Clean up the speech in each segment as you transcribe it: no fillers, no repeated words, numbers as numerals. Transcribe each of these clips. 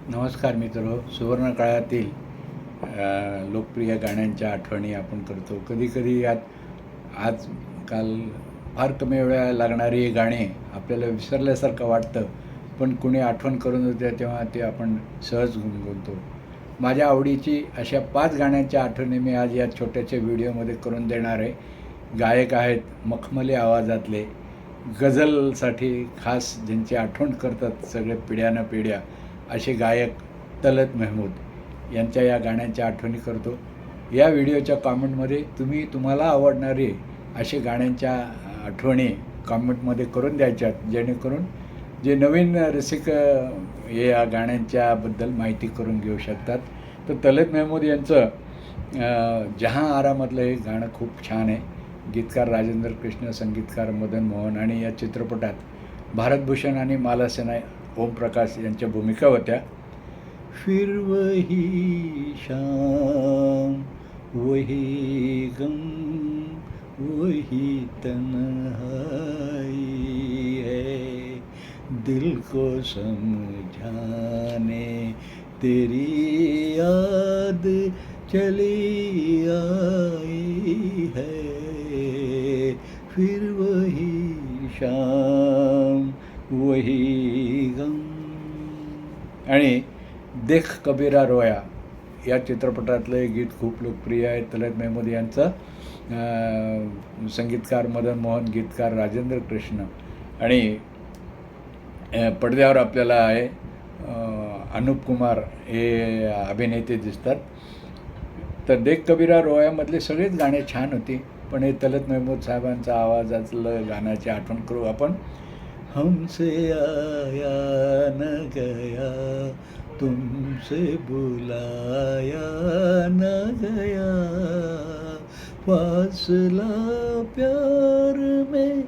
नमस्कार मित्र. सुवर्णकाळातील लोकप्रिय गाण्यांच्या आठवणी आपण करतो. कधीकधी आजकाल फार कमी वेळा लागणारी गाणी आपल्याला विसरल्यासारखं वाटतं, पण कुणी आठवण करून देतं तेव्हा ते आपण सहज गुणगुणतो. माझ्या आवडीची अशा 5 गाण्यांच्या आठवणी मी आज या छोट्याशा व्हिडिओमध्ये करून देणार आहे. गायक आहेत मखमली आवाजातले, गझलसाठी खास ज्यांची आठवण करतात सगळे पिढ्यानपिढ्या असे गायक तलत महमूद यांच्या या गाण्यांच्या आठवणी करतो. या व्हिडिओच्या कॉमेंटमध्ये तुम्हाला आवडणारे असे गाण्यांच्या आठवणी कॉमेंटमध्ये करून द्यायच्यात, जेणेकरून जे नवीन रसिक या गाण्यांच्याबद्दल माहिती करून घेऊ शकतात. तर तलत महमूद यांचं जहां आरामधलं हे गाणं खूप छान आहे. गीतकार राजेंद्र कृष्ण, संगीतकार मदन मोहन आणि या चित्रपटात भारतभूषण आणि माला सेना, ओमप्रकाश यांच्या भूमिका होत्या. फिर वही शाम वही गम वही तन्हाई है, दिल को समझाने तेरी याद चली आई है. फिर वही शाम वही गम. आणि देख कबीरा रोया या चित्रपटातलं हे गीत खूप लोकप्रिय आहे. तलत महमूद यांचं संगीतकार मदन मोहन, गीतकार राजेंद्र कृष्ण आणि पडद्यावर आपल्याला आहे अनुप कुमार हे अभिनेते दिसतात. तर देख कबीरा रोयामधले सगळेच गाणे छान होती, पण हे तलत महमूद साहेबांचा आवाजातलं गाण्याची आठवण करू आपण. हमसे आया न गया, तुमसे बुलाया न गया, फासला प्यार में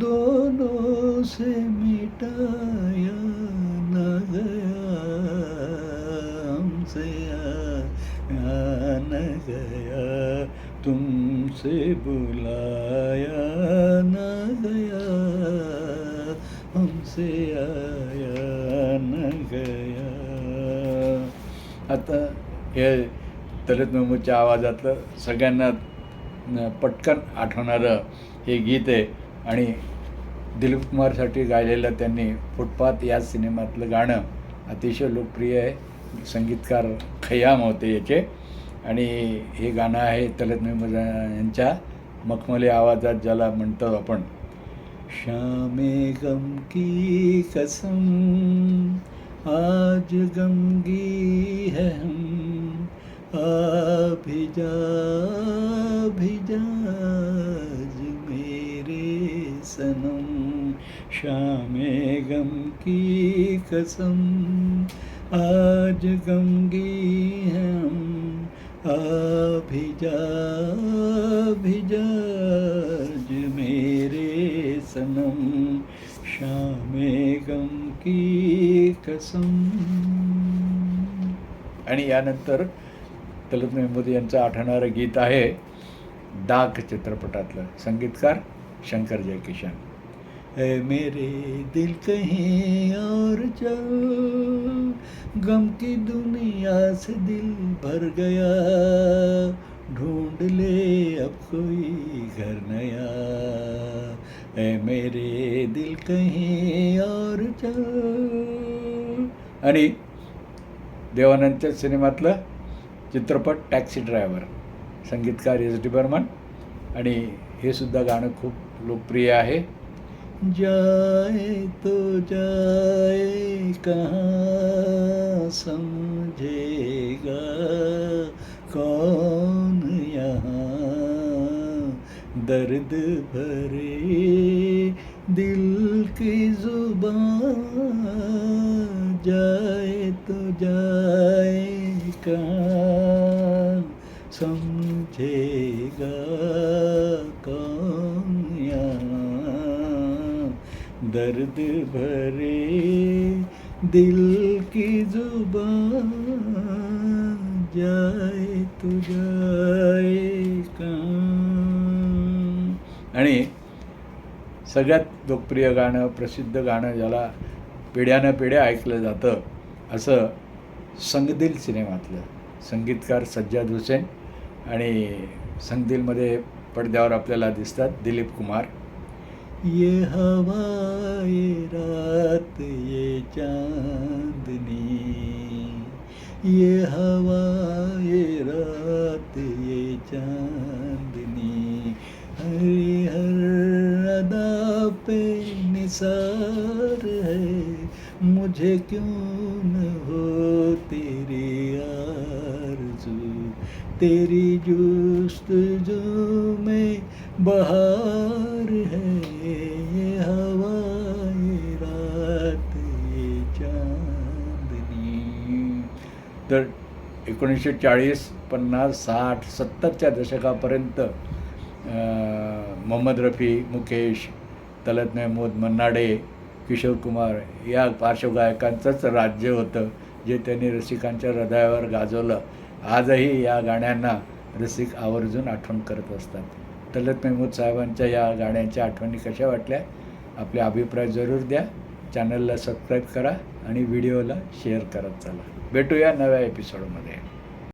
दोनों से मिटाया न गया. हमसे आया न गया, तुमसे बुलाया न गया, हमसे आया न गया. आता हे तलत महमूदच्या आवाजातलं सगळ्यांना पटकन आठवणारं हे गीत आहे आणि दिलीप कुमारसाठी गायलेलं त्यांनी फुटपाथ या सिनेमातलं गाणं अतिशय लोकप्रिय आहे. संगीतकार खय्याम होते याचे आणि हे गाणं आहे तलत महमूद यांच्या मखमली आवाजात, ज्याला म्हणतो आपण शामे गम की कसम, आज गमगी है हम, भिजा आज मेरे सनम. शामे गम की कसम, आज गमगी है हम, भिजा आज मेरे सनम. शामे गम की कसम. आणि यानंतर तलत महमूद यांचं आठवणारं गीत आहे दाग चित्रपटातलं, संगीतकार शंकर जयकिशन. है मेरे दिल कहीं और चल, गम की दुनिया से दिल भर गया, ढूंढ ले अब कोई घर नया. है मेरे दिल कहीं और चल. आणि देवानंदच्या सिनेमातलं चित्रपट टॅक्सी ड्रायव्हर, संगीतकार एस.डी. बर्मन आणि हे सुद्धा गाणं खूप लोकप्रिय आहे. जाए तो जाए कहाँ समझेगा कौन यहाँ, दर्द भरे दिल की जुबान, जाए तो जाए कहाँ समझेगा कौन यहाँ, दर्द भरे दिल की जुबान, जाए तो जाए कहाँ. आणि सगळ्यात लोकप्रिय गाणं, प्रसिद्ध गाणं, ज्याला पिढ्यानपिढ्या ऐकलं जातं असं संगदिल सिनेमातलं. संगीतकार सज्जाद हुसेन आणि संगदिलमध्ये पडद्यावर आपल्याला दिसतात दिलीप कुमार. ये हवा ये रात ये चांदनी, ये हवा ये रात ये चांदनी, हर हर अदा पे निसार है, मुझे क्यों न हो तेरी आरज़ू, तेरी जुस्तजू में बहार है, ये हवा ये रात ये चांदनी. तर 1940, 50, 60, 70च्या दशकापर्यंत मोहम्मद रफी, मुकेश, तलत महमूद, मन्ना डे, किशोर कुमार या पार्श्वगायकांचंच राज्य होतं, जे त्यांनी रसिकांच्या हृदयावर गाजवलं. आजही या गाण्यांना रसिक आवर्जून आठवण करत असतात. तलत महमूद साहेबांच्या या गाण्यांच्या आठवणी कशा वाटल्या, आपले अभिप्राय जरूर द्या. चॅनलला सबस्क्राईब करा आणि व्हिडिओला शेअर करत चला. भेटूया नव्या एपिसोडमध्ये.